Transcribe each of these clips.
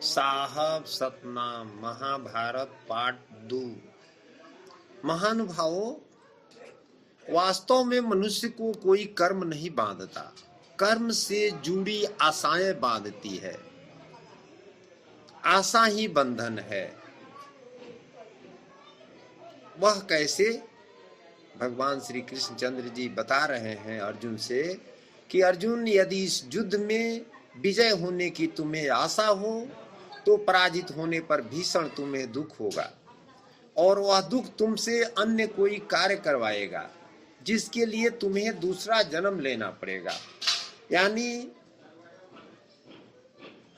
साहब सतनाम महाभारत पाठ 2। महानुभावों, वास्तव में मनुष्य को कोई कर्म नहीं बांधता, कर्म से जुड़ी आशाएं बांधती है। आशा ही बंधन है। वह कैसे? भगवान श्री कृष्णचंद्र जी बता रहे हैं अर्जुन से कि अर्जुन, यदि इस युद्ध में विजय होने की तुम्हें आशा हो तो पराजित होने पर भीषण तुम्हें दुख होगा, और वह दुख तुमसे अन्य कोई कार्य करवाएगा जिसके लिए तुम्हें दूसरा जन्म लेना पड़ेगा। यानी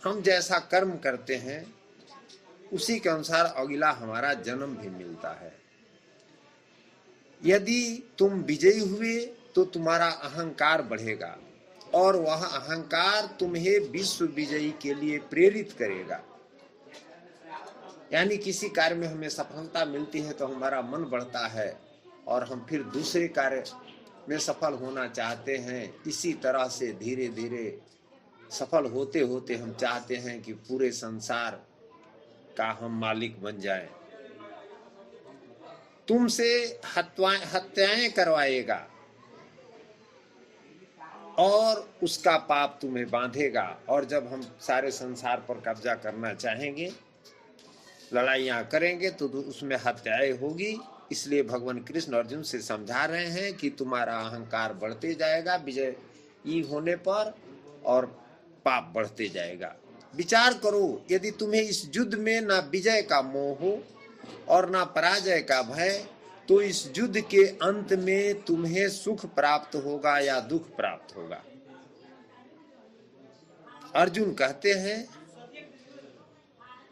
हम जैसा कर्म करते हैं उसी के अनुसार अगला हमारा जन्म भी मिलता है। यदि तुम विजयी हुए तो तुम्हारा अहंकार बढ़ेगा और वह अहंकार तुम्हें विश्व विजयी के लिए प्रेरित करेगा। यानी किसी कार्य में हमें सफलता मिलती है तो हमारा मन बढ़ता है और हम फिर दूसरे कार्य में सफल होना चाहते हैं। इसी तरह से धीरे धीरे सफल होते होते हम चाहते हैं कि पूरे संसार का हम मालिक बन जाएं। तुमसे हत्याएं करवाएगा और उसका पाप तुम्हें बांधेगा, और जब हम सारे संसार पर कब्जा करना चाहेंगे, लड़ाइयां करेंगे, तो उसमें हत्याएं होगी। इसलिए भगवान कृष्ण अर्जुन से समझा रहे हैं कि तुम्हारा अहंकार बढ़ते जाएगा विजयी होने पर, और पाप बढ़ते जाएगा। विचार करो, यदि तुम्हें इस युद्ध में ना विजय का मोह हो और ना पराजय का भय, तो इस युद्ध के अंत में तुम्हें सुख प्राप्त होगा या दुख प्राप्त होगा। अर्जुन कहते हैं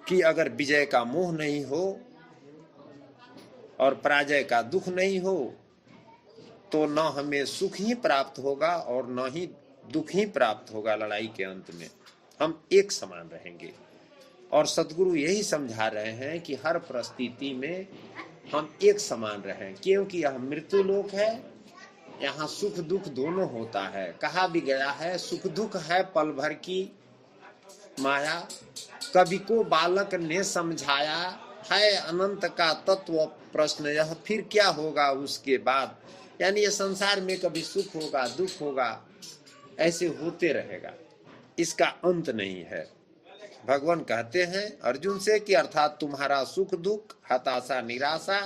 कि अगर विजय का मोह नहीं हो और पराजय का दुख नहीं हो तो न हमें सुख ही प्राप्त होगा और न ही दुख ही प्राप्त होगा। लड़ाई के अंत में हम एक समान रहेंगे। और सतगुरु यही समझा रहे हैं कि हर परिस्थिति में हम एक समान रहें, क्योंकि यह मृत्यु लोक है। यहाँ सुख दुख दोनों होता है। कहा भी गया है, सुख दुख है पल भर की माया, कवि को बालक ने समझाया, है अनंत का तत्व प्रश्न यह, फिर क्या होगा उसके बाद। यानी ये संसार में कभी सुख होगा दुख होगा, ऐसे होते रहेगा, इसका अंत नहीं है। भगवान कहते हैं अर्जुन से कि अर्थात तुम्हारा सुख दुख, हताशा निराशा,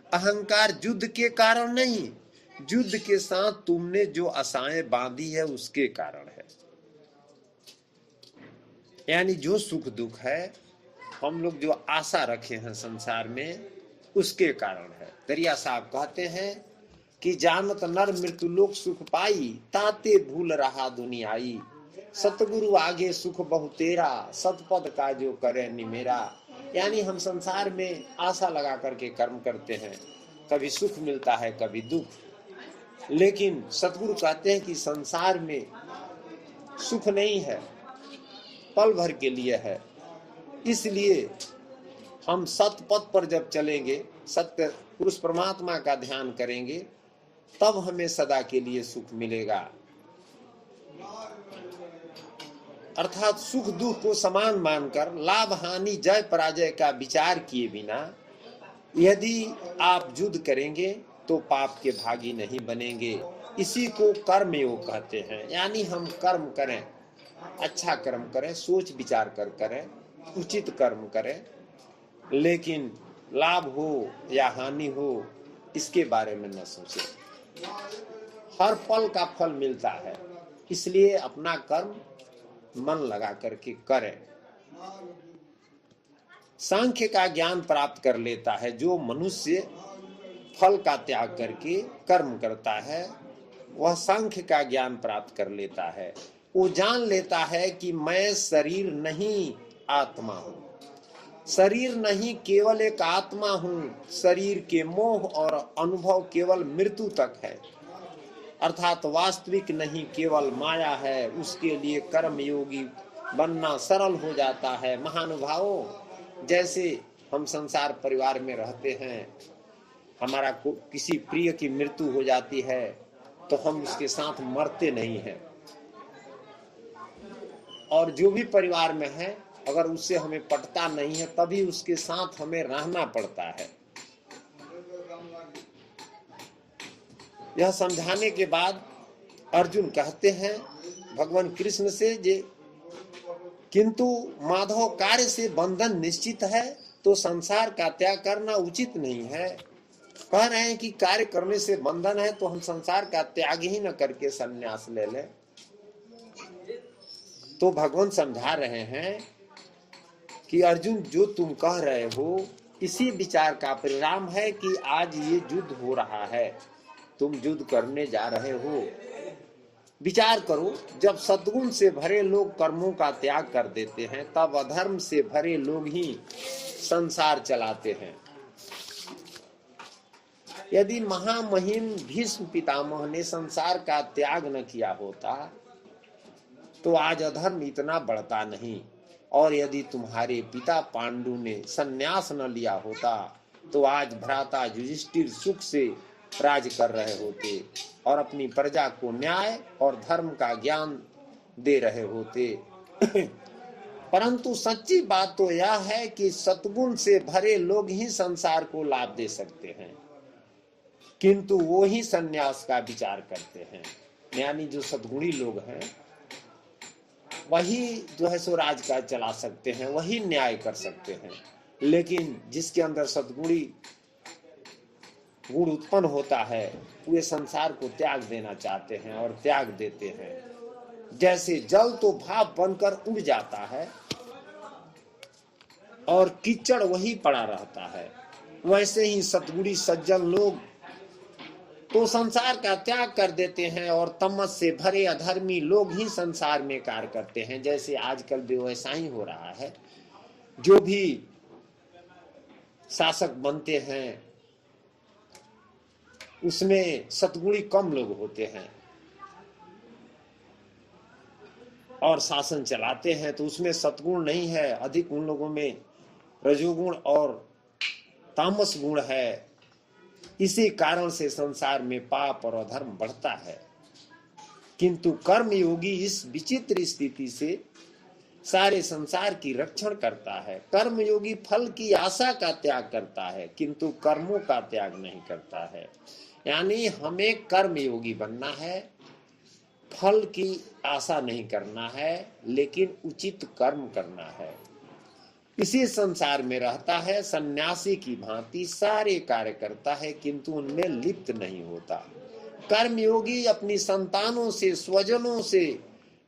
अहंकार युद्ध के कारण नहीं, युद्ध के साथ तुमने जो आशाएं बांधी है उसके कारण है। यानी जो सुख दुख है, हम लोग जो आशा रखे हैं संसार में, उसके कारण है। दरिया साहब कहते हैं कि जानत नर मृत्यु लोक सुख पाई, ताते भूल रहा दुनियाई, सतगुरु आगे सुख बहु तेरा, सतपद का जो करे निमेरा। यानी हम संसार में आशा लगा करके कर्म करते हैं, कभी सुख मिलता है कभी दुख, लेकिन सतगुरु कहते हैं कि संसार में सुख नहीं है, पल भर के लिए है। इसलिए हम सतपथ पर जब चलेंगे, सत्य पुरुष परमात्मा का ध्यान करेंगे, तब हमें सदा के लिए सुख मिलेगा। अर्थात सुख दुख को समान मानकर लाभ हानि जय पराजय का विचार किए बिना यदि आप युद्ध करेंगे तो पाप के भागी नहीं बनेंगे। इसी को कर्म योग कहते हैं। यानी हम कर्म करें, अच्छा कर्म करें, सोच विचार कर करें, उचित कर्म करें, लेकिन लाभ हो या हानि हो इसके बारे में न सोचें। हर पल का फल मिलता है, इसलिए अपना कर्म मन लगा करके करें। सांख्य का ज्ञान प्राप्त कर लेता है जो मनुष्य फल का त्याग करके कर्म करता है, वह सांख्य का ज्ञान प्राप्त कर लेता है। वो जान लेता है कि मैं शरीर नहीं आत्मा हूं, शरीर नहीं केवल एक आत्मा हूं, शरीर के मोह और अनुभव केवल मृत्यु तक है। अर्थात वास्तविक नहीं केवल माया है। उसके लिए कर्म योगी बनना सरल हो जाता है। महानुभावों, जैसे हम संसार परिवार में रहते हैं, हमारा किसी प्रिय की मृत्यु हो जाती है तो हम उसके साथ मरते नहीं हैं, और जो भी परिवार में है अगर उससे हमें पटता नहीं है तभी उसके साथ हमें रहना पड़ता है। यह समझाने के बाद अर्जुन कहते हैं भगवान कृष्ण से जे किंतु माधव कार्य से बंधन निश्चित है तो संसार का त्याग करना उचित नहीं है। कह रहे हैं कि कार्य करने से बंधन है तो हम संसार का त्याग ही न करके संन्यास ले लें। तो भगवान समझा रहे हैं कि अर्जुन जो तुम कह रहे हो इसी विचार का परिणाम है कि आज ये युद्ध हो रहा है, तुम युद्ध करने जा रहे हो। विचार करो, जब सद्गुण से भरे लोग कर्मों का त्याग कर देते हैं तब अधर्म से भरे लोग ही संसार चलाते हैं। यदि महामहिम भीष्म पितामह ने संसार का त्याग न किया होता तो आज अधर्म इतना बढ़ता नहीं, और यदि तुम्हारे पिता पांडु ने संन्यास न लिया होता तो आज भ्राता युधिष्ठिर सुख से राज कर रहे होते और अपनी प्रजा को न्याय और धर्म का ज्ञान दे रहे होते। परंतु सच्ची बात तो यह है कि सद्गुण से भरे लोग ही संसार को लाभ दे सकते हैं, किंतु वो ही संन्यास का विचार करते हैं। यानी जो सद्गुणी लोग हैं वही जो है सो राज का चला सकते हैं, वही न्याय कर सकते हैं। लेकिन जिसके अंदर सद्गुणी गुण उत्पन्न होता है वे संसार को त्याग देना चाहते हैं और त्याग देते हैं। जैसे जल तो भाप बनकर उड़ जाता है और कीचड़ वही पड़ा रहता है, वैसे ही सद्गुणी सज्जन लोग तो संसार का त्याग कर देते हैं और तमस से भरे अधर्मी लोग ही संसार में कार्य करते हैं। जैसे आजकल भी वैसा ही हो रहा है, जो भी शासक बनते हैं उसमें सद्गुणी कम लोग होते हैं और शासन चलाते हैं तो उसमें सद्गुण नहीं है, अधिक उन लोगों में रजोगुण और तामस गुण है। इसी कारण से संसार में पाप और अधर्म बढ़ता है। किंतु कर्म योगी इस विचित्र स्थिति से सारे संसार की रक्षण करता है। कर्म योगी फल की आशा का त्याग करता है किंतु कर्मों का त्याग नहीं करता है। यानी हमें कर्म योगी बनना है, फल की आशा नहीं करना है, लेकिन उचित कर्म करना है। इसी संसार में रहता है, सन्यासी की भांति सारे कार्य करता है किंतु उनमें लिप्त नहीं होता। कर्मयोगी अपनी संतानों से, स्वजनों से,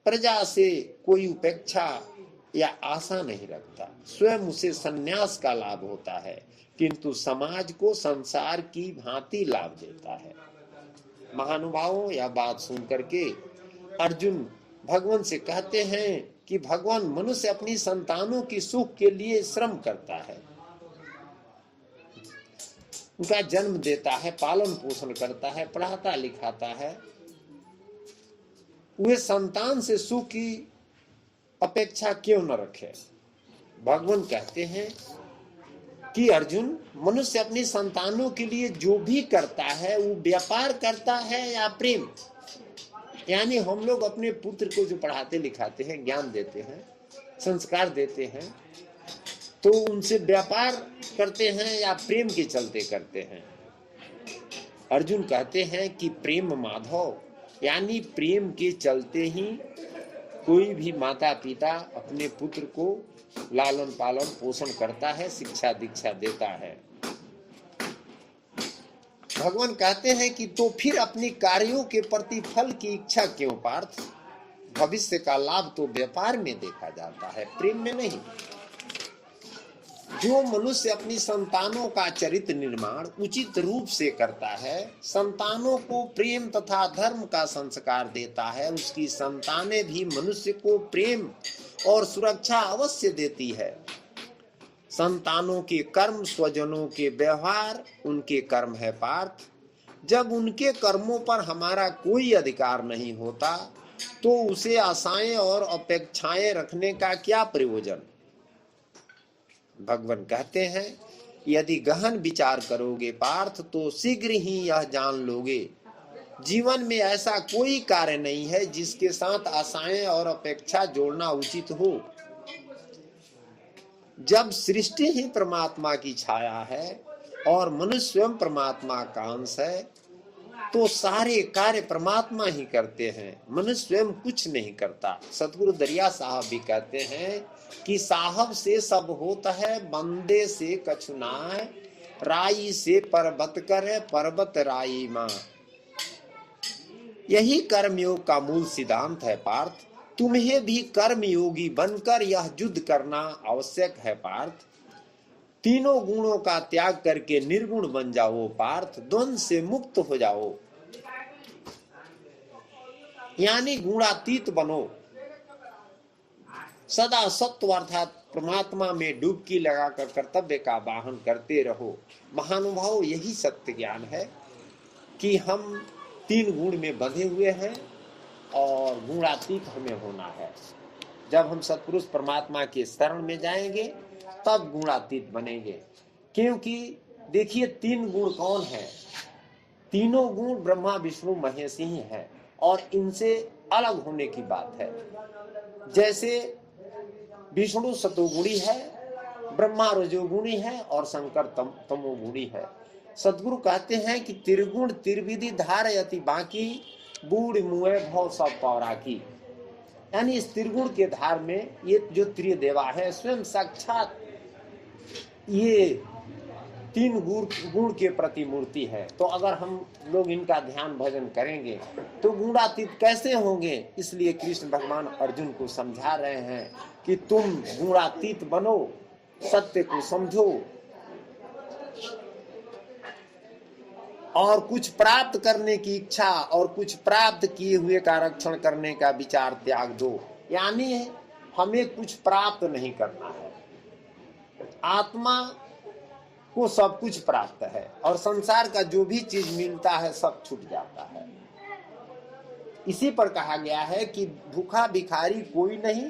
प्रजा से कोई उपेक्षा या आशा नहीं रखता, स्वयं उसे सन्यास का लाभ होता है किंतु समाज को संसार की भांति लाभ देता है। महानुभावों, यह बात सुन करके अर्जुन भगवान से कहते हैं कि भगवान मनुष्य अपनी संतानों की सुख के लिए श्रम करता है, उनका जन्म देता है, पालन पोषण करता है, पढ़ाता लिखाता है। वे संतान से सुख की अपेक्षा क्यों न रखे। भगवान कहते हैं कि अर्जुन, मनुष्य अपनी संतानों के लिए जो भी करता है वो व्यापार करता है या प्रेम। यानी हम लोग अपने पुत्र को जो पढ़ाते लिखाते हैं, ज्ञान देते हैं, संस्कार देते हैं, तो उनसे व्यापार करते हैं या प्रेम के चलते करते हैं। अर्जुन कहते हैं कि प्रेम माधव, यानी प्रेम के चलते ही कोई भी माता पिता अपने पुत्र को लालन पालन पोषण करता है, शिक्षा दीक्षा देता है। भगवान कहते हैं कि तो फिर अपनी कार्यों के प्रति फल की इच्छा क्यों पार्थ। भविष्य का लाभ तो व्यापार में देखा जाता है, प्रेम में नहीं। जो मनुष्य अपनी संतानों का चरित्र निर्माण उचित रूप से करता है, संतानों को प्रेम तथा धर्म का संस्कार देता है, उसकी संतानें भी मनुष्य को प्रेम और सुरक्षा अवश्य देती है। संतानों के कर्म स्वजनों के व्यवहार उनके कर्म है पार्थ। जब उनके कर्मों पर हमारा कोई अधिकार नहीं होता तो उसे आशाएं और अपेक्षाएं रखने का क्या प्रयोजन। भगवान कहते हैं, यदि गहन विचार करोगे पार्थ तो शीघ्र ही यह जान लोगे, जीवन में ऐसा कोई कार्य नहीं है जिसके साथ आशाएं और अपेक्षा जोड़ना उचित हो। जब सृष्टि ही परमात्मा की छाया है और मनुष्य स्वयं परमात्मा का अंश है, तो सारे कार्य परमात्मा ही करते हैं, मनुष्य स्वयं कुछ नहीं करता। सतगुरु दरिया साहब भी कहते हैं कि साहब से सब होता है, बंदे से कछु नाय, राई से पर्वत करे, पर्वत राई मां। यही कर्मयोग का मूल सिद्धांत है पार्थ। तुम्हें भी कर्मयोगी बनकर यह युद्ध करना आवश्यक है पार्थ। तीनों गुणों का त्याग करके निर्गुण बन जाओ पार्थ, द्वंद्व से मुक्त हो जाओ, यानी गुणातीत बनो। सदा सत्व अर्थात परमात्मा में डुबकी लगाकर कर्तव्य का वाहन करते रहो। महानुभाव, यही सत्य ज्ञान है कि हम तीन गुण में बंधे हुए हैं और गुणातीत हमें होना है। जब हम सत्पुरुष परमात्मा के शरण में जाएंगे तब गुणातीत बनेंगे। क्योंकि देखिए, तीन गुण कौन है? तीनों गुण ब्रह्मा विष्णु महेश ही है और इनसे अलग होने की बात है। जैसे विष्णु सतोगुणी है, ब्रह्मा रजोगुणी है और शंकर तमोगुणी है। सदगुरु कहते हैं कि त्रिगुण त्रिविधि धारयति बाकी, बूढ़ मुए भव सब पौरा की। यानी इस त्रिगुण के धार में ये जो त्रिदेवा है स्वयं साक्षात ये तीन गुण के प्रतिमूर्ति है। तो अगर हम लोग इनका ध्यान भजन करेंगे तो गुणातीत कैसे होंगे? इसलिए कृष्ण भगवान अर्जुन को समझा रहे हैं कि तुम गुणातीत बनो, सत्य को समझो और कुछ प्राप्त करने की इच्छा और कुछ प्राप्त किए हुए का रक्षण करने का विचार त्याग दो। यानी हमें कुछ प्राप्त नहीं करना है। आत्मा को सब कुछ प्राप्त है और संसार का जो भी चीज मिलता है सब छूट जाता है। इसी पर कहा गया है कि भूखा भिखारी कोई नहीं,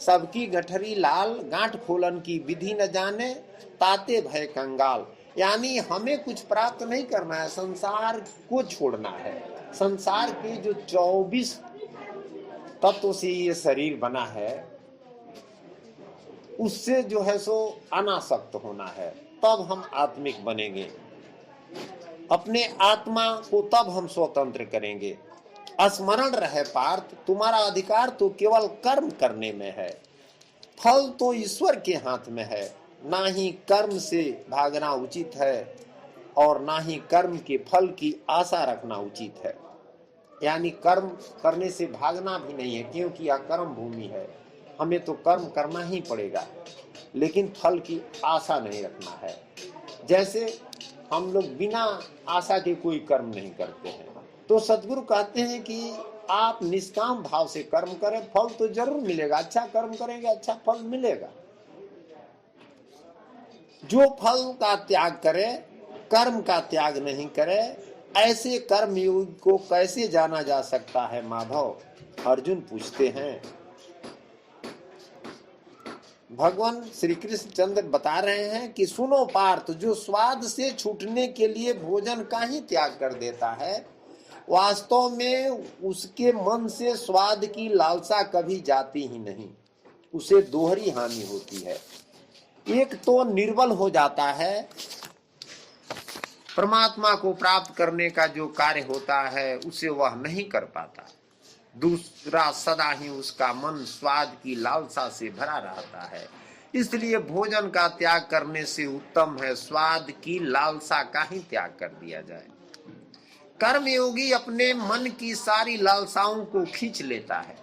सबकी गठरी लाल, गांठ खोलन की विधि न जाने, ताते भय कंगाल। यानी हमें कुछ प्राप्त नहीं करना है, संसार को छोड़ना है। संसार के जो 24 तत्व से ये शरीर बना है उससे जो है सो अनासक्त होना है, तब हम आत्मिक बनेंगे। अपने आत्मा को तब हम स्वतंत्र करेंगे। स्मरण रहे पार्थ, तुम्हारा अधिकार तो केवल कर्म करने में है, फल तो ईश्वर के हाथ में है। ना ही कर्म से भागना उचित है और ना ही कर्म के फल की आशा रखना उचित है। यानी कर्म करने से भागना भी नहीं है, क्योंकि यह कर्म भूमि है, हमें तो कर्म करना ही पड़ेगा, लेकिन फल की आशा नहीं रखना है। जैसे हम लोग बिना आशा के कोई कर्म नहीं करते हैं, तो सदगुरु कहते हैं कि आप निष्काम भाव से कर्म करें, फल तो जरूर मिलेगा। अच्छा कर्म करेंगे अच्छा फल मिलेगा। जो फल का त्याग करे, कर्म का त्याग नहीं करे, ऐसे कर्मयोग को कैसे जाना जा सकता है माधव? अर्जुन पूछते हैं। भगवान श्री कृष्ण चंद्र बता रहे हैं कि सुनो पार्थ, जो स्वाद से छूटने के लिए भोजन का ही त्याग कर देता है, वास्तव में उसके मन से स्वाद की लालसा कभी जाती ही नहीं। उसे दोहरी हानि होती है। एक तो निर्बल हो जाता है, परमात्मा को प्राप्त करने का जो कार्य होता है उसे वह नहीं कर पाता। दूसरा, सदा ही उसका मन स्वाद की लालसा से भरा रहता है। इसलिए भोजन का त्याग करने से उत्तम है स्वाद की लालसा का ही त्याग कर दिया जाए। कर्मयोगी अपने मन की सारी लालसाओं को खींच लेता है,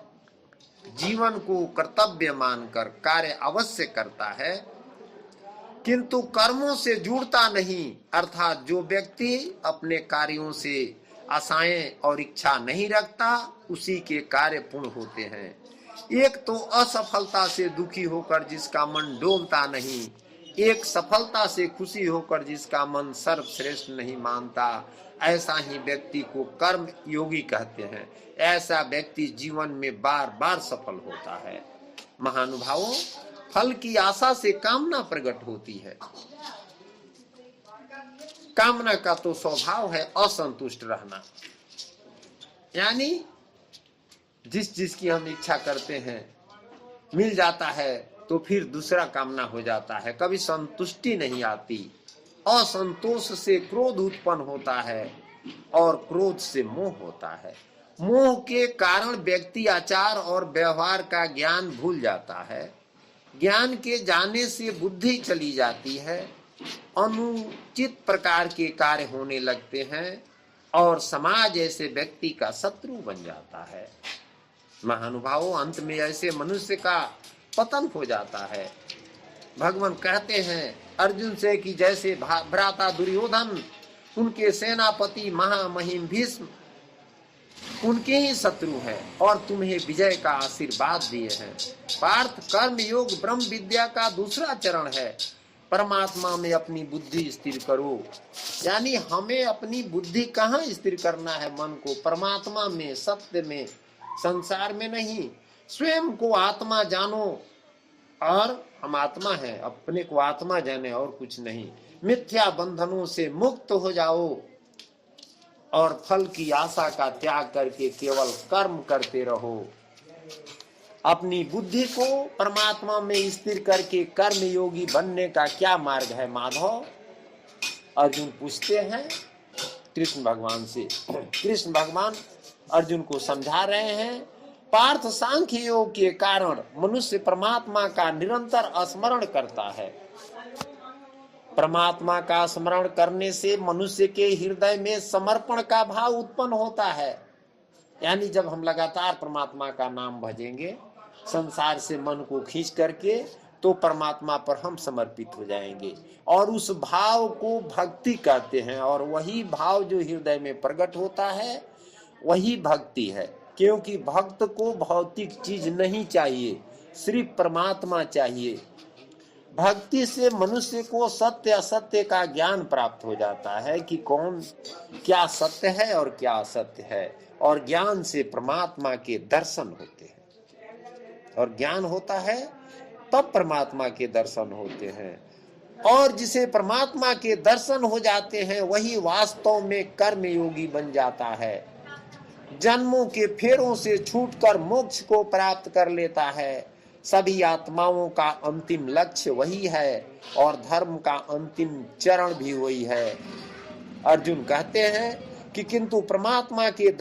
जीवन को कर्तव्य मानकर कार्य अवश्य करता है, किंतु कर्मों से जुड़ता नहीं। अर्थात जो व्यक्ति अपने कार्यों से आशाएं और इच्छा नहीं रखता, उसी के कार्य पूर्ण होते हैं। एक तो असफलता से दुखी होकर जिसका मन डोलता नहीं, एक सफलता से खुशी होकर जिसका मन सर्वश्रेष्ठ नहीं मानता, ऐसा ही व्यक्ति को कर्म योगी कहते हैं। ऐसा व्यक्ति जीवन में बार बार सफल होता है। महानुभावों, फल की आशा से कामना प्रकट होती है। कामना का तो स्वभाव है असंतुष्ट रहना। यानी जिसकी हम इच्छा करते हैं मिल जाता है तो फिर दूसरा कामना हो जाता है, कभी संतुष्टि नहीं आती। असंतोष से क्रोध उत्पन्न होता है और क्रोध से मोह होता है। मोह के कारण व्यक्ति आचार और व्यवहार का ज्ञान भूल जाता है। ज्ञान के जाने से बुद्धि चली जाती है, अनुचित प्रकार के कार्य होने लगते हैं और समाज ऐसे व्यक्ति का शत्रु बन जाता है। महानुभावों, अंत में ऐसे मनुष्य का पतन हो जाता है। भगवान कहते हैं अर्जुन से कि जैसे भ्राता दुर्योधन, उनके सेनापति महामहिम भीष्म उनके ही शत्रु हैं और तुम्हें विजय का आशीर्वाद दिए हैं। पार्थ, कर्म योग ब्रह्म विद्या का दूसरा चरण है। परमात्मा में अपनी बुद्धि स्थिर करो। यानी हमें अपनी बुद्धि कहाँ स्थिर करना है? मन को परमात्मा में, सत्य में, संसार में नहीं। स्वयं को आत्मा जानो और हम आत्मा हैं, अपने को आत्मा जाने और कुछ नहीं। मिथ्या बंधनों से मुक्त हो जाओ और फल की आशा का त्याग करके केवल कर्म करते रहो। अपनी बुद्धि को परमात्मा में स्थिर करके कर्म योगी बनने का क्या मार्ग है माधव? अर्जुन पूछते हैं कृष्ण भगवान से। कृष्ण भगवान अर्जुन को समझा रहे हैं, पार्थ, सांख्य योग के कारण मनुष्य परमात्मा का निरंतर स्मरण करता है। परमात्मा का स्मरण करने से मनुष्य के हृदय में समर्पण का भाव उत्पन्न होता है। यानी जब हम लगातार परमात्मा का नाम भजेंगे, संसार से मन को खींच करके, तो परमात्मा पर हम समर्पित हो जाएंगे और उस भाव को भक्ति कहते हैं। और वही भाव जो हृदय में प्रकट होता है वही भक्ति है। क्योंकि भक्त को भौतिक चीज नहीं चाहिए, सिर्फ परमात्मा चाहिए। भक्ति से मनुष्य को सत्य असत्य का ज्ञान प्राप्त हो जाता है कि कौन क्या सत्य है और क्या असत्य है। और ज्ञान से परमात्मा के दर्शन होते हैं और ज्ञान होता है तब परमात्मा के दर्शन होते हैं। और जिसे परमात्मा के दर्शन हो जाते हैं वही वास्तव में कर्म योगी बन जाता है। जन्मों के फेरों से छूटकर मोक्ष को प्राप्त कर लेता है। सभी आत्माओं का अंतिम लक्ष्य वही है और धर्म का अंतिम चरण भी वही है। अर्जुन कहते हैं कि किंतु परमात्मा के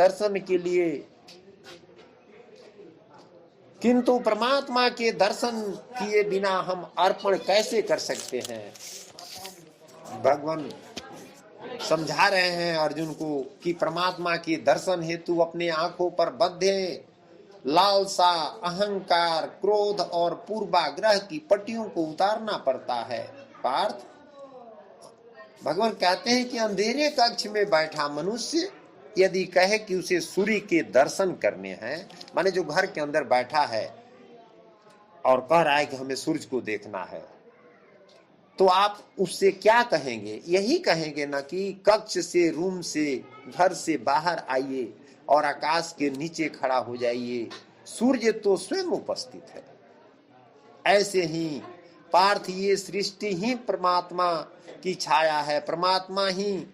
दर्शन किए बिना हम अर्पण कैसे कर सकते हैं? भगवान समझा रहे हैं अर्जुन को कि परमात्मा के दर्शन हेतु अपने आंखों पर बंधे लालसा, अहंकार, क्रोध और पूर्वाग्रह की पट्टियों को उतारना पड़ता है। पार्थ, भगवान कहते हैं कि अंधेरे कक्ष में बैठा मनुष्य यदि कहे कि उसे सूर्य के दर्शन करने हैं, माने जो घर के अंदर बैठा है और कह रहा है कि हमें सूरज को देखना है, तो आप उससे क्या कहेंगे? यही कहेंगे ना कि कक्ष से, रूम से, घर से बाहर आइए और आकाश के नीचे खड़ा हो जाइए, सूर्य तो स्वयं उपस्थित है। ऐसे ही पार्थ, ये सृष्टि ही परमात्मा की छाया है। परमात्मा ही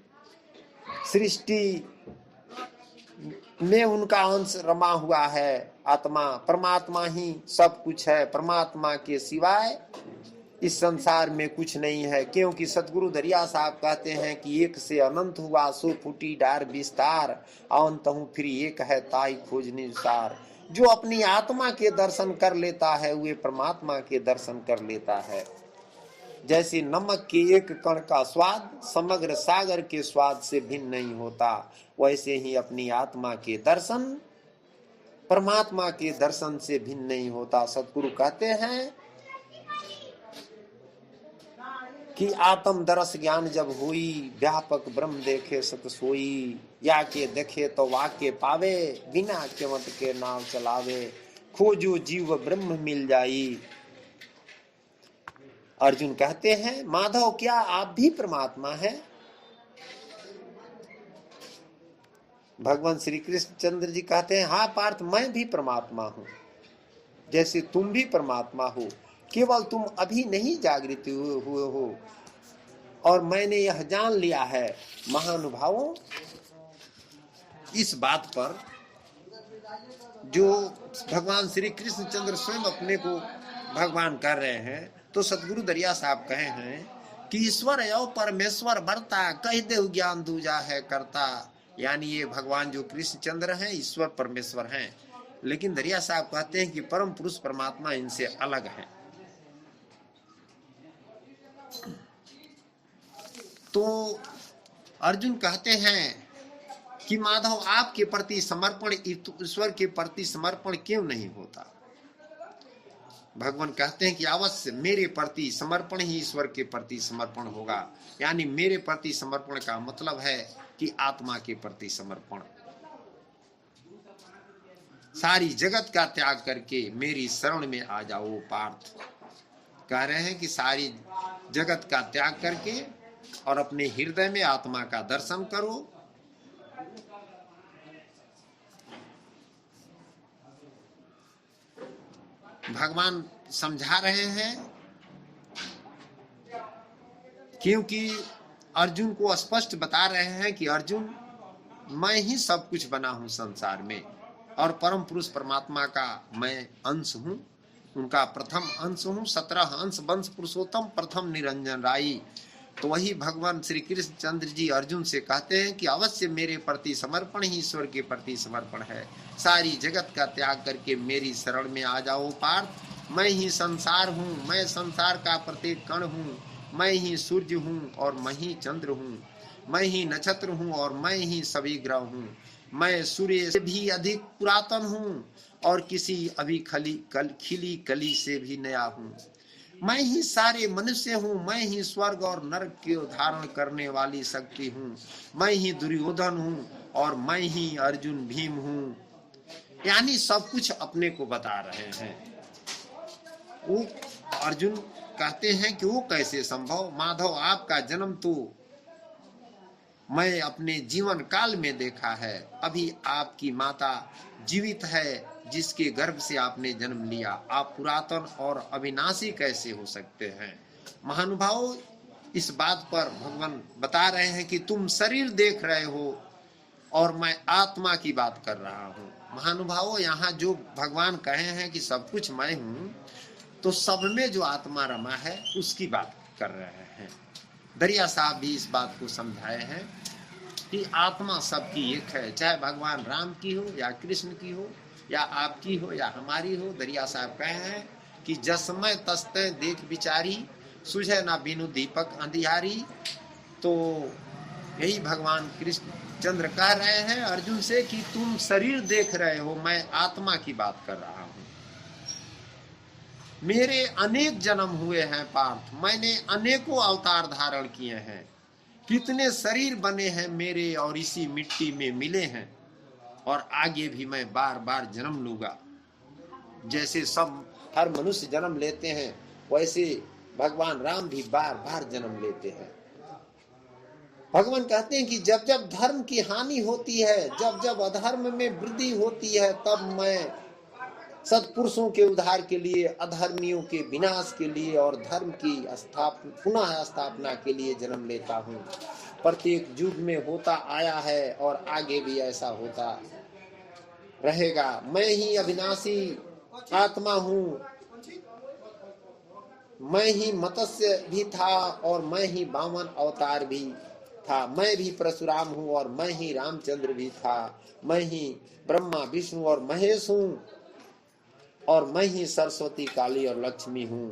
सृष्टि में उनका अंश रमा हुआ है। आत्मा, परमात्मा ही सब कुछ है। परमात्मा के सिवाय इस संसार में कुछ नहीं है। क्योंकि सतगुरु दरिया साहब कहते हैं कि एक से अनंत हुआ सो फूटी डार विस्तार, अनंत हूँ फिर एक है ताई खोज निसार। जो अपनी आत्मा के दर्शन कर लेता है वे परमात्मा के दर्शन कर लेता है। जैसे नमक के एक कण का स्वाद समग्र सागर के स्वाद से भिन्न नहीं होता, वैसे ही अपनी आत्मा के दर्शन परमात्मा के दर्शन से भिन्न नहीं होता। सतगुरु कहते हैं कि आत्म दरस ज्ञान जब हुई, व्यापक ब्रह्म देखे सत सोई। या के देखे तो वाक्य पावे, बिना केवट के नाव चलावे। खोजो जीव ब्रह्म मिल जाई। अर्जुन कहते हैं, माधव क्या आप भी परमात्मा हैं? भगवान श्री कृष्ण चंद्र जी कहते हैं, हाँ पार्थ, मैं भी परमात्मा हूं, जैसे तुम भी परमात्मा हो, केवल तुम अभी नहीं जागृत हुए हो। और मैंने यह जान लिया है। महानुभावों, इस बात पर जो भगवान श्री कृष्ण चंद्र स्वयं अपने को भगवान कर रहे हैं। तो सतगुरु दरिया साहब कहे हैं कि ईश्वर यो परमेश्वर बरता, कह दे ज्ञान दूजा है करता। यानी ये भगवान जो कृष्णचंद्र हैं ईश्वर परमेश्वर हैं, लेकिन दरिया साहब कहते हैं कि परम पुरुष परमात्मा इनसे अलग है। तो अर्जुन कहते हैं कि माधव आपके प्रति समर्पण ईश्वर के प्रति समर्पण क्यों नहीं होता। भगवान कहते हैं कि अवश्य मेरे प्रति समर्पण ही ईश्वर के प्रति समर्पण होगा। यानी मेरे प्रति समर्पण का मतलब है कि आत्मा के प्रति समर्पण। सारी जगत का त्याग करके मेरी शरण में आ जाओ पार्थ। कह रहे हैं कि सारी जगत का त्याग करके और अपने हृदय में आत्मा का दर्शन करो। भगवान समझा रहे हैं क्योंकि अर्जुन को स्पष्ट बता रहे हैं कि अर्जुन मैं ही सब कुछ बना हूं संसार में और परम पुरुष परमात्मा का मैं अंश हूं, उनका प्रथम अंश हूं। 17 अंश वंश पुरुषोत्तम प्रथम निरंजन राई। तो वही भगवान श्री कृष्ण चंद्र जी अर्जुन से कहते हैं कि अवश्य मेरे प्रति समर्पण ही ईश्वर के प्रति समर्पण है। सारी जगत का त्याग करके मेरी शरण में आ जाओ पार्थ। मैं ही संसार हूँ, मैं संसार का प्रत्येक कण हूँ, मैं ही सूर्य हूँ और मैं ही चंद्र हूँ, मैं ही नक्षत्र हूँ और मैं ही सभी ग्रह हूँ। मैं सूर्य से भी अधिक पुरातन हूँ और किसी अभी खिली कली से भी नया हूँ। मैं ही सारे मनुष्य हूँ, मैं ही स्वर्ग और नरक के धारण करने वाली शक्ति हूँ, मैं ही दुर्योधन हूँ और मैं ही अर्जुन भीम हूँ। यानी सब कुछ अपने को बता रहे हैं। वो अर्जुन कहते हैं कि वो कैसे संभव। माधव आपका जन्म तो मैं अपने जीवन काल में देखा है। अभी आपकी माता जीवित है जिसके गर्भ से आपने जन्म लिया। आप पुरातन और अविनाशी कैसे हो सकते हैं। महानुभाव इस बात पर भगवान बता रहे हैं कि तुम शरीर देख रहे हो और मैं आत्मा की बात कर रहा हूँ। महानुभाव यहाँ जो भगवान कहे हैं कि सब कुछ मैं हूँ, तो सब में जो आत्मा रमा है उसकी बात कर रहे हैं। दरिया साहब भी इस बात को समझाए हैं कि आत्मा सबकी एक है, चाहे भगवान राम की हो या कृष्ण की हो या आपकी हो या हमारी हो। दरिया साहब कहे हैं कि जसमय तस्ते देख विचारी, सुझे ना बिनु दीपक अंधियारी। तो यही भगवान कृष्ण चंद्र कह रहे हैं अर्जुन से कि तुम शरीर देख रहे हो, मैं आत्मा की बात कर रहा हूं। मेरे अनेक जन्म हुए हैं पार्थ, मैंने अनेकों अवतार धारण किए हैं। कितने शरीर बने हैं मेरे और इसी मिट्टी में मिले हैं, और आगे भी मैं बार बार जन्म लूंगा। जैसे सब हर मनुष्य जन्म लेते हैं, वैसे भगवान राम भी बार बार जन्म लेते हैं। भगवान कहते हैं कि जब जब धर्म की हानि होती है, जब जब अधर्म में वृद्धि होती है, तब मैं सत्पुरुषों के उद्धार के लिए, अधर्मियों के विनाश के लिए और धर्म की पुनः स्थापना के लिए जन्म लेता हूँ। प्रत्येक युग में होता आया है और आगे भी ऐसा होता रहेगा। मैं ही अविनाशी आत्मा हूँ, मैं ही मत्स्य भी था और मैं ही वामन अवतार भी था। मैं भी परशुराम हूँ और मैं ही रामचंद्र भी था। मैं ही ब्रह्मा विष्णु और महेश हूँ और मैं ही सरस्वती काली और लक्ष्मी हूँ।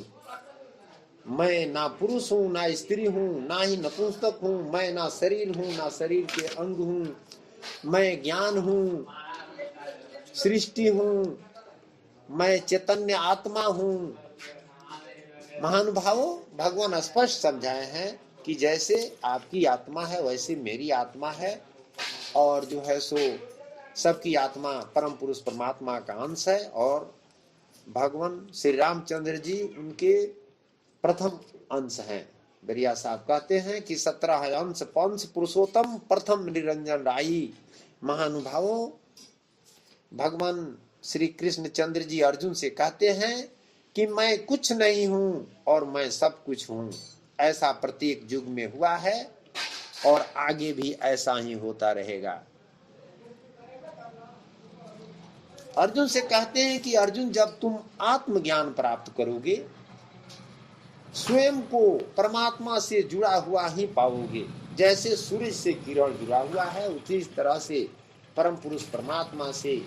मैं ना पुरुष हूँ ना स्त्री हूँ, ना ही नपुंसक हूँ। मैं ना शरीर हूँ ना शरीर के अंग हूँ। मैं ज्ञान हूँ, सृष्टि हूँ, मैं चैतन्य आत्मा हूँ। महानुभावों, भगवान स्पष्ट समझाए हैं कि जैसे आपकी आत्मा है वैसे मेरी आत्मा है, और जो है सो सबकी आत्मा परम पुरुष परमात्मा का अंश है। और भगवान श्री रामचंद्र जी उनके प्रथम अंश हैं। दरिया साहब कहते हैं कि 17 अंश पंच पुरुषोत्तम प्रथम निरंजन राई। महानुभावों, भगवान श्री कृष्ण चंद्र जी अर्जुन से कहते हैं कि मैं कुछ नहीं हूं और मैं सब कुछ हूं। ऐसा प्रत्येक युग में हुआ है और आगे भी ऐसा ही होता रहेगा। अर्जुन से कहते हैं कि अर्जुन, जब तुम आत्मज्ञान प्राप्त करोगे, स्वयं को परमात्मा से जुड़ा हुआ ही पाओगे। जैसे सूरज से किरण जुड़ा हुआ है, उसी तरह से परम पुरुष परमात्मा से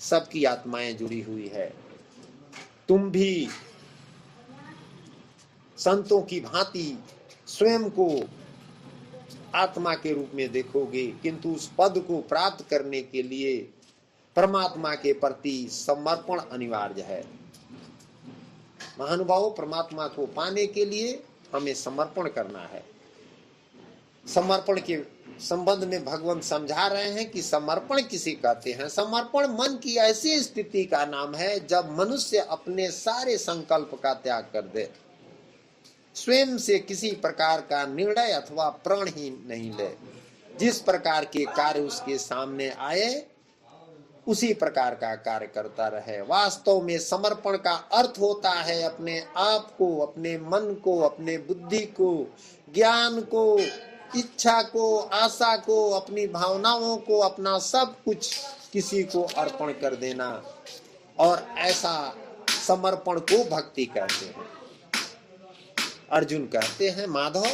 सबकी आत्माएं जुड़ी हुई है। तुम भी संतों की भांति स्वयं को आत्मा के रूप में देखोगे, किंतु उस पद को प्राप्त करने के लिए परमात्मा के प्रति समर्पण अनिवार्य है। महानुभावों, परमात्मा को पाने के लिए हमें समर्पण करना है। समर्पण के संबंध में भगवान समझा रहे हैं कि समर्पण किसे कहते हैं। समर्पण मन की ऐसी स्थिति का नाम है जब मनुष्य अपने सारे संकल्प का त्याग कर दे, स्वयं से किसी प्रकार का निर्णय अथवा प्रण ही नहीं ले, जिस प्रकार के कार्य उसके सामने आए उसी प्रकार का कार्य करता रहे। वास्तव में समर्पण का अर्थ होता है अपने आप को, अपने मन को, अपने बुद्धि को, ज्ञान को, इच्छा को, आशा को, अपनी भावनाओं को, अपना सब कुछ किसी को अर्पण कर देना। और ऐसा समर्पण को भक्ति कहते हैं। अर्जुन कहते हैं, माधव,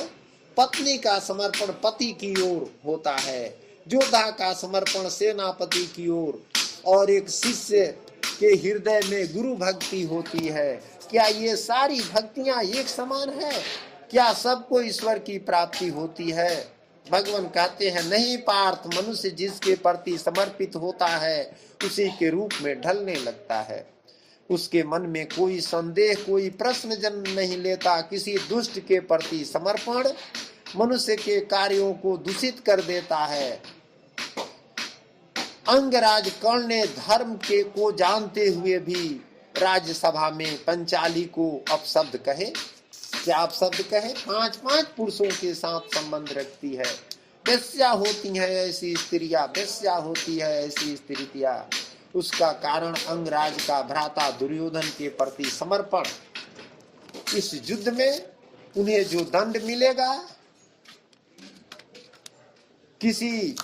पत्नी का समर्पण पति की ओर होता है, योद्धा का समर्पण सेनापति की ओर, और एक शिष्य के हृदय में गुरु भक्ति होती है। क्या ये सारी भक्तियां एक समान है? क्या सबको ईश्वर की प्राप्ति होती है? भगवान कहते हैं, नहीं पार्थ, मनुष्य जिसके प्रति समर्पित होता है उसी के रूप में ढलने लगता है। उसके मन में कोई संदेह, कोई प्रश्न जन्म नहीं लेता। किसी दुष्ट के प्रति समर्पण मनुष्य के कार्यों को दूषित कर देता है। अंगराज कर्ण ने धर्म के को जानते हुए भी राज्यसभा में पंचाली को अपशब्द कहे। क्या अपशब्द कहे? 5 पुरुषों के साथ संबंध रखती है। वेश्या होती है ऐसी स्त्रियां, वेश्या होती है ऐसी स्त्रियां। उसका कारण अंगराज का भ्राता दुर्योधन के प्रति समर्पण। इस युद्ध में उन्हें जो दंड मिलेगा, किसी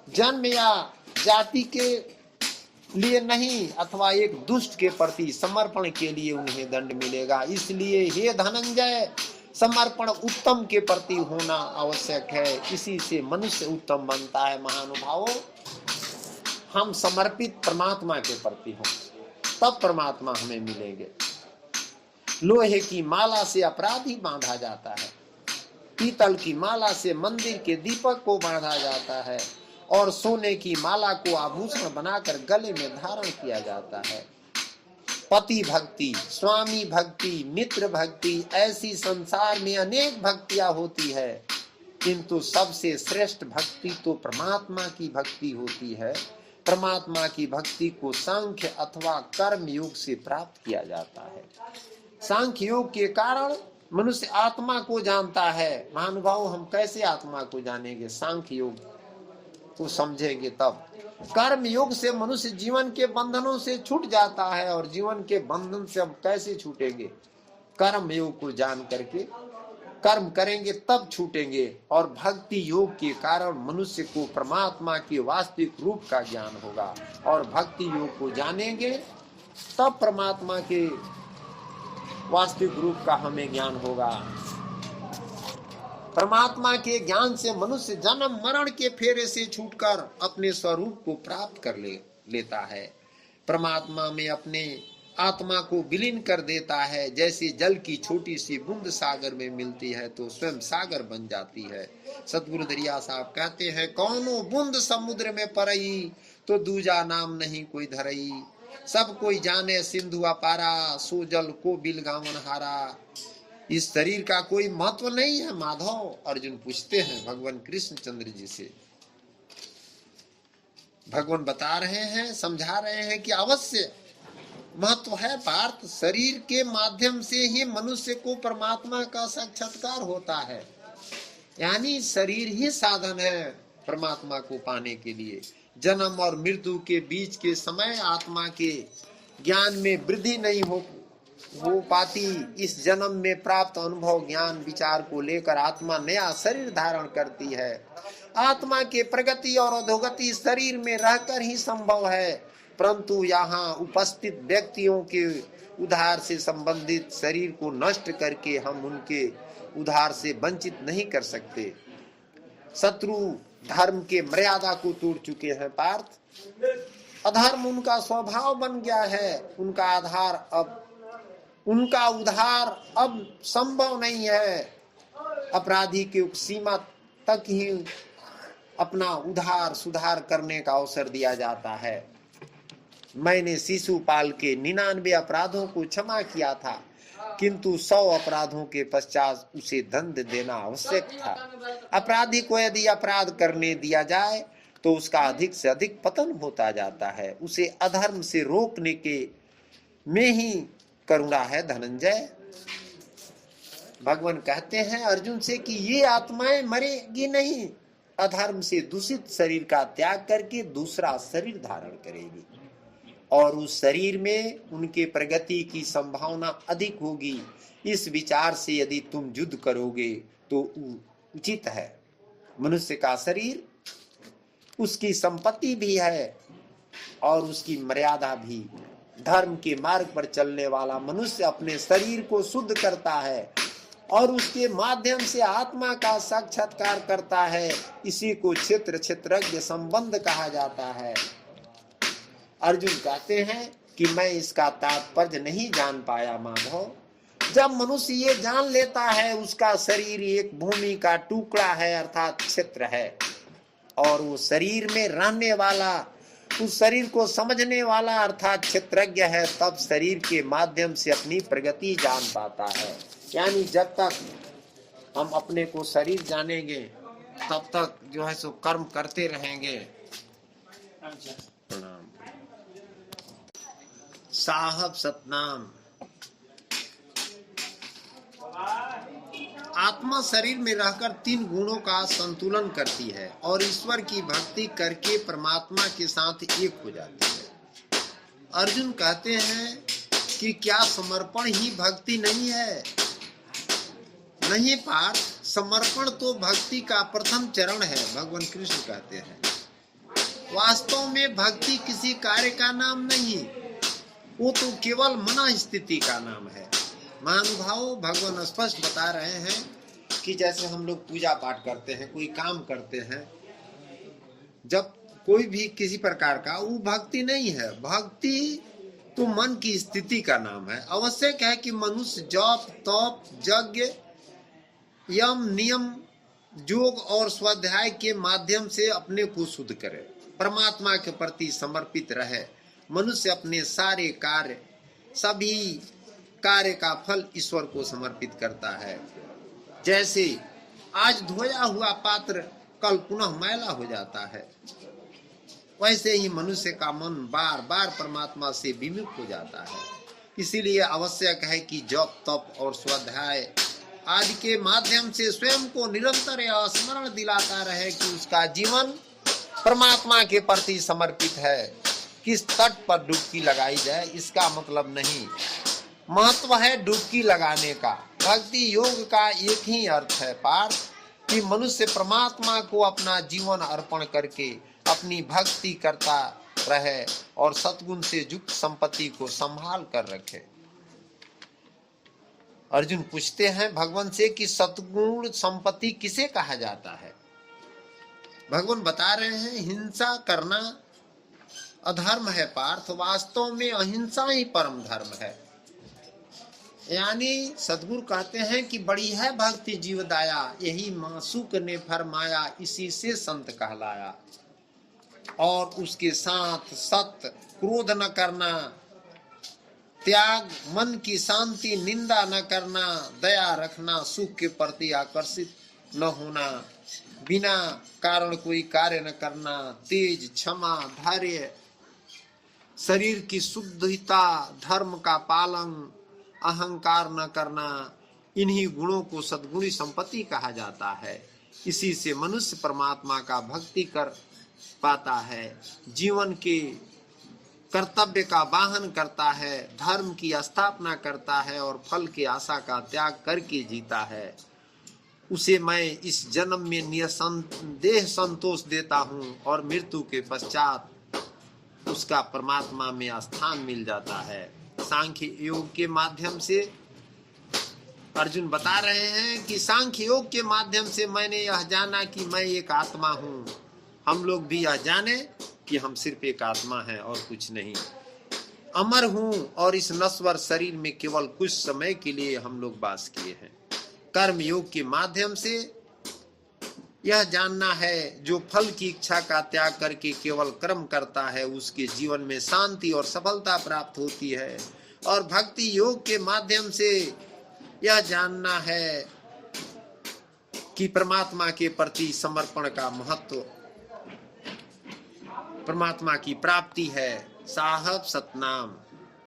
जन्म या जाति के लिए नहीं, अथवा एक दुष्ट के प्रति समर्पण के लिए उन्हें दंड मिलेगा। इसलिए हे धनंजय, समर्पण उत्तम के प्रति होना आवश्यक है। इसी से मनुष्य उत्तम बनता है। महानुभावों, हम समर्पित परमात्मा के प्रति हों, तब परमात्मा हमें मिलेंगे। लोहे की माला से अपराधी बांधा जाता है, पीतल की माला से मंदिर के दीपक को बांधा जाता है, और सोने की माला को आभूषण बनाकर गले में धारण किया जाता है। पति भक्ति, स्वामी भक्ति, मित्र भक्ति, ऐसी संसार में अनेक भक्तियां होती है, किंतु सबसे श्रेष्ठ भक्ति तो परमात्मा की भक्ति होती है। परमात्मा की भक्ति को सांख्य अथवा कर्म योग से प्राप्त किया जाता है। सांख्य योग के कारण मनुष्य आत्मा को जानता है। महानुभाव, हम कैसे आत्मा को जानेंगे? सांख्य योग को समझेंगे तब। कर्म योग से मनुष्य जीवन के बंधनों से छूट जाता है, और जीवन के बंधन से हम कैसे छूटेंगे? कर्म योग को जान करके कर्म करेंगे तब छूटेंगे। और भक्ति योग के कारण मनुष्य को परमात्मा के वास्तविक रूप का ज्ञान होगा, और भक्ति योग को जानेंगे तब परमात्मा के वास्तविक रूप का हमें ज्ञान होगा। परमात्मा के ज्ञान से मनुष्य जन्म मरण के फेरे से छूटकर अपने स्वरूप को प्राप्त कर लेता है। परमात्मा में अपने आत्मा को विलीन कर देता है। जैसे जल की छोटी सी बूंद सागर में मिलती है तो स्वयं सागर बन जाती है। सतगुरु दरिया साहब कहते हैं, कौनो बूंद समुद्र में परई तो दूजा नाम नहीं कोई धरई। सब कोई जाने सिंधु अपारा, सो जल को बिलगावन हारा। इस शरीर का कोई महत्व नहीं है माधव, अर्जुन पूछते हैं भगवान कृष्ण चंद्र जी से। भगवान बता रहे हैं, समझा रहे हैं कि अवश्य महत्व है पार्थ। शरीर के माध्यम से ही मनुष्य को परमात्मा का साक्षात्कार होता है, यानी शरीर ही साधन है परमात्मा को पाने के लिए। जन्म और मृत्यु के बीच के समय आत्मा के ज्ञान में वृद्धि नहीं हो पाती। इस जन्म में प्राप्त अनुभव ज्ञान विचार को लेकर आत्मा नया शरीर धारण करती है। आत्मा के प्रगति और अधोगति शरीर में रहकर ही संभव है, परंतु यहाँ उपस्थित व्यक्तियों के उद्धार से संबंधित शरीर को नष्ट करके हम उनके उद्धार से वंचित नहीं कर सकते। शत्रु धर्म के मर्यादा को तोड़ चुके हैं पार्थ। अधर्म उनका स्वभाव बन गया है। उनका उद्धार अब संभव नहीं है। अपराधी के सीमा तक ही अपना उद्धार सुधार करने का अवसर दिया जाता है। मैंने शिशुपाल के 99 अपराधों को क्षमा किया था, किंतु 100 अपराधों के पश्चात उसे दंड देना आवश्यक था। अपराधी को यदि अपराध करने दिया जाए तो उसका अधिक से अधिक पतन होता जाता है। उसे अधर्म से रोकने के में ही करुणा है धनंजय। भगवान कहते हैं अर्जुन से कि ये आत्माएं मरेगी नहीं, अधर्म से दूषित शरीर का त्याग करके दूसरा शरीर धारण करेगी और उस शरीर में उनके प्रगति की संभावना अधिक होगी। इस विचार से यदि तुम युद्ध करोगे तो उचित है। मनुष्य का शरीर उसकी संपत्ति भी है और उसकी मर्यादा भी। धर्म के मार्ग पर चलने वाला मनुष्य अपने शरीर को शुद्ध करता है और उसके माध्यम से आत्मा का साक्षात्कार करता है। इसी को क्षेत्रज्ञ संबंध कहा जाता है। अर्जुन कहते हैं कि मैं इसका तात्पर्य नहीं जान पाया माधव। जब मनुष्य ये जान लेता है उसका शरीर एक भूमि का टुकड़ा है अर्थात क्षेत्र है और वो शरीर में रहने वाला, उस शरीर को समझने वाला अर्थात क्षेत्रज्ञ है, तब शरीर के माध्यम से अपनी प्रगति जान पाता है। यानी जब तक हम अपने को शरीर जानेंगे तब तक जो है सो कर्म करते रहेंगे। प्रणाम। साहब सतनाम। आत्मा शरीर में रहकर 3 गुणों का संतुलन करती है और ईश्वर की भक्ति करके परमात्मा के साथ एक हो जाती है। अर्जुन कहते हैं कि क्या समर्पण ही भक्ति नहीं है? नहीं पार्थ, समर्पण तो भक्ति का प्रथम चरण है। भगवान कृष्ण कहते हैं वास्तव में भक्ति किसी कार्य का नाम नहीं, वो तो केवल मन स्थिति का नाम है। महानुभाव, भगवान स्पष्ट बता रहे हैं कि जैसे हम लोग पूजा पाठ करते हैं, कोई काम करते हैं, जब कोई भी किसी प्रकार का, वो भक्ति नहीं है। भक्ति तो मन की स्थिति का नाम है। आवश्यक है कि मनुष्य जप तप यज्ञ यम नियम योग और स्वाध्याय के माध्यम से अपने को शुद्ध करे, परमात्मा के प्रति समर्पित रहे। मनुष्य अपने सारे कार्य, सभी कार्य का फल ईश्वर को समर्पित करता है। जैसे आज धोया हुआ पात्र कल पुनः मैला हो जाता है, वैसे ही मनुष्य का मन बार बार परमात्मा से विमुख हो जाता है। इसीलिए आवश्यक है कि जप तप और स्वाध्याय आदि के माध्यम से स्वयं को निरंतर स्मरण दिलाता रहे कि उसका जीवन परमात्मा के प्रति समर्पित है। किस तट पर डुबकी लगाई जाए इसका मतलब नहीं, महत्व है डुबकी लगाने का। भक्ति योग का एक ही अर्थ है पार्थ, कि मनुष्य परमात्मा को अपना जीवन अर्पण करके अपनी भक्ति करता रहे और सद्गुण से युक्त संपत्ति को संभाल कर रखे। अर्जुन पूछते हैं भगवान से कि सद्गुण संपत्ति किसे कहा जाता है? भगवान बता रहे हैं हिंसा करना अधर्म है पार्थ, वास्तव में अहिंसा ही परम धर्म है। यानी सद्गुरु कहते हैं कि बड़ी है भक्ति जीवदाया, यही मासूक ने फरमाया, इसी से संत कहलाया। और उसके साथ सत्य, क्रोध न करना, त्याग, मन की शांति, निंदा न करना, दया रखना, सुख के प्रति आकर्षित न होना, बिना कारण कोई कार्य न करना, तेज, क्षमा, धैर्य, शरीर की शुद्धता, धर्म का पालन, अहंकार न करना, इन्हीं गुणों को सद्गुणी संपत्ति कहा जाता है। इसी से मनुष्य परमात्मा का भक्ति कर पाता है, जीवन के कर्तव्य का वाहन करता है, धर्म की स्थापना करता है और फल की आशा का त्याग करके जीता है। उसे मैं इस जन्म में निसंदेह संतोष देता हूँ और मृत्यु के पश्चात उसका परमात्मा में स्थान मिल जाता है। सांख्य योग के माध्यम से अर्जुन बता रहे हैं कि सांख्य योग के माध्यम से मैंने यह जाना कि मैं एक आत्मा हूँ। हम लोग भी यह जाने कि हम सिर्फ एक आत्मा हैं और कुछ नहीं, अमर हूँ और इस नश्वर शरीर में केवल कुछ समय के लिए हम लोग वास किए हैं। कर्म योग के माध्यम से यह जानना है, जो फल की इच्छा का त्याग करके केवल कर्म करता है उसके जीवन में शांति और सफलता प्राप्त होती है। और भक्ति योग के माध्यम से यह जानना है कि परमात्मा के प्रति समर्पण का महत्व, परमात्मा की प्राप्ति है। साहब सतनाम।